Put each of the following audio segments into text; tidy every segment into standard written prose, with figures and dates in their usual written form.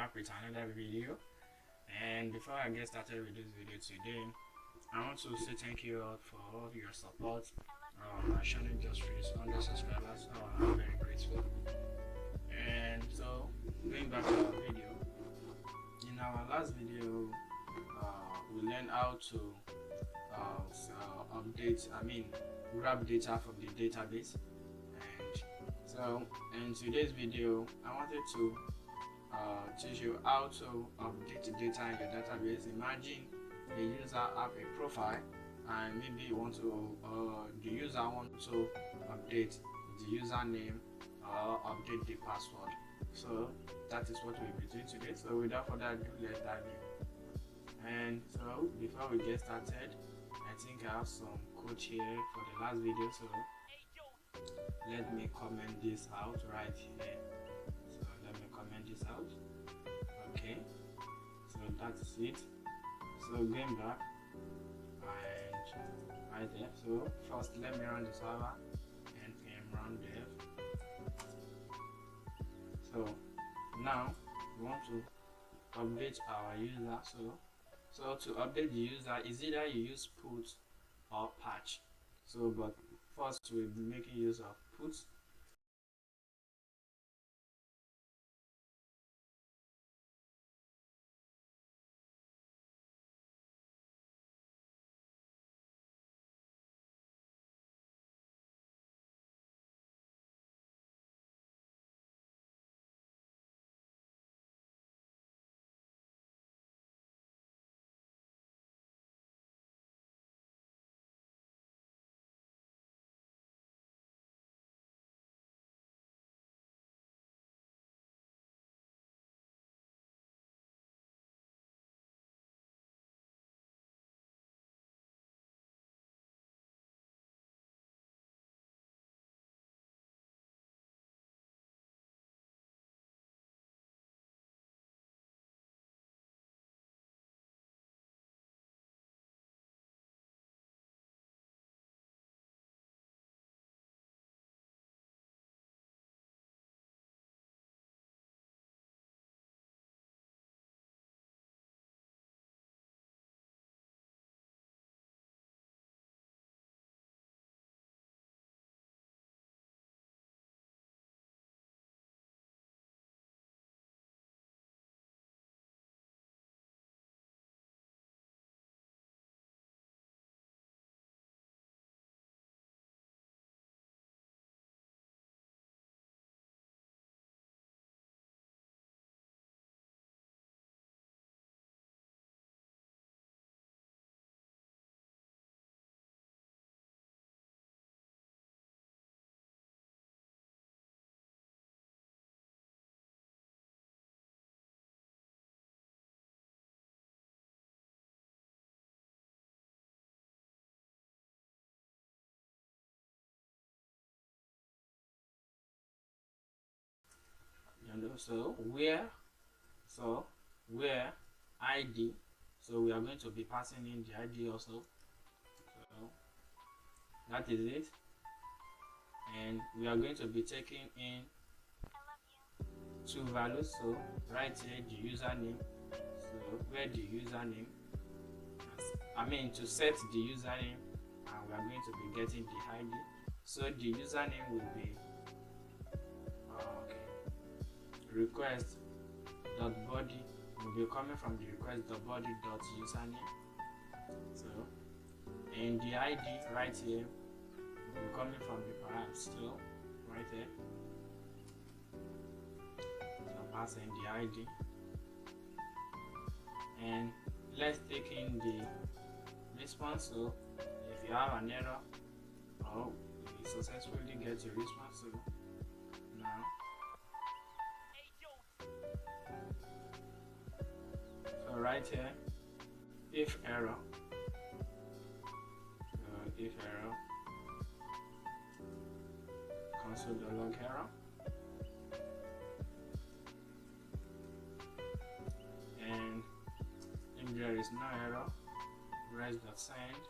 back with another video. And before I get started with this video today, I want to say thank you all for all your support. My channel just reached 100 subscribers, so I'm very grateful. And so, going back to our video, in our last video, we learned how to grab data from the database. And so, in today's video, I wanted to teach you how to update the data in your database. Imagine the user have a profile and maybe you want to the user wants to update the username or update the password. So that is what we'll be doing today. So without further ado, let's dive in. And so before we get started, I think I have some code here for the last video, so let me comment this out right here. So let me comment this out. Okay, so that's it. So going back and right there. So first let me run the server, npm run dev. So now we want to update our user. So to update the user is either you use put or patch. So but first we'll be making use of put. So where id, so we are going to be passing in the id also. So that is it, and we are going to be taking in two values. So right here the username, so where the username, to set the username, and we are going to be getting the id. So the username will be request dot body will be coming from the request dot body dot username. So and the id right here will be coming from the params, so right here. So pass in the id, and let's take in the response. So if you have an error or you successfully get a response, so now right here, if error, console.log error, and if there is no error, res.send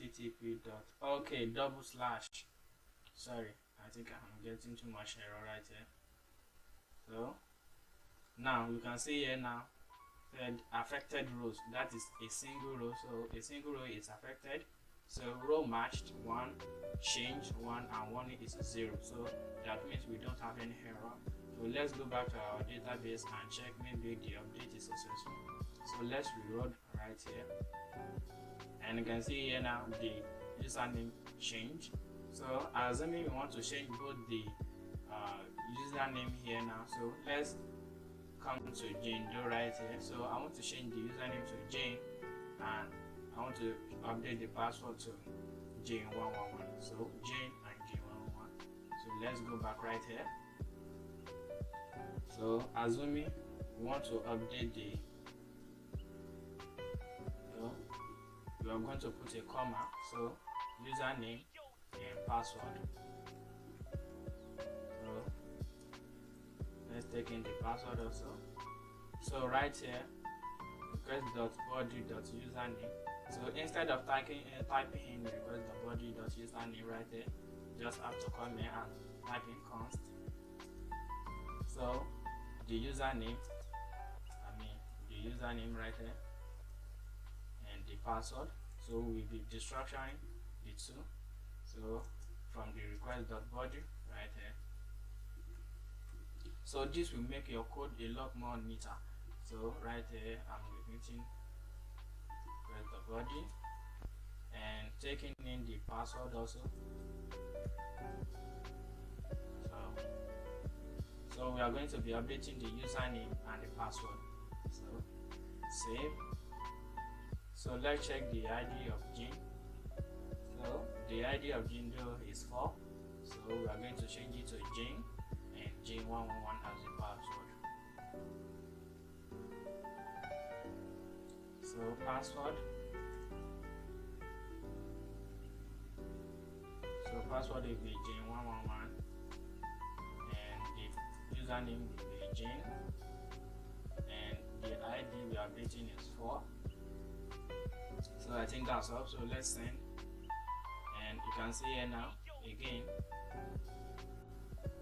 http dot okay double slash, sorry, I think I'm getting too much error right here. So now you can see here now said affected rows, that is a single row, so a single row is affected. So row matched 1, change 1, and 1 is 0, so that means we don't have any error. So let's go back to our database and check maybe the update is successful. So let's reload right here, and you can see here now the username change. So assuming we want to change both the username here now, so let's come to Jane Do right here. So I want to change the username to Jane, and I want to update the password to Jane111. So Jane and Jane111. So let's go back right here. So assuming we want to update the, so we are going to put a comma, so username and password. So let's take in the password also. So right here, request.body.username. So instead of typing in request.body.username right there, just have to come here and type in const. So the username, the username right there, and the password. So we'll be destructuring the two. So from the request.body right here. So this will make your code a lot more neater. So right here I'm repeating request.body and taking in the password also. So we are going to be updating the username and the password. So save. So let's check the ID of Jane. So the ID of Jane though is 4. So we are going to change it to Jane and Jane111 as the password. So password. So password will be Jane111 and the username will be Jane and the ID we are updating is 4. So I think that's all. So let's send, and you can see here now again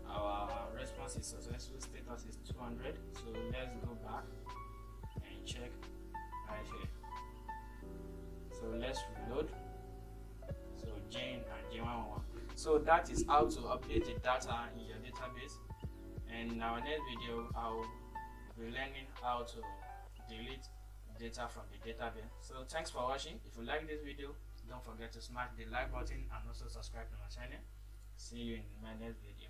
our response is successful, status is 200. So let's go back and check right here. So let's reload. So Jane and Jane111. So that is how to update the data in your database. And in our next video I'll be learning how to delete data from the database. So thanks for watching. If you like this video, don't forget to smash the like button and also subscribe to my channel. See you in my next video.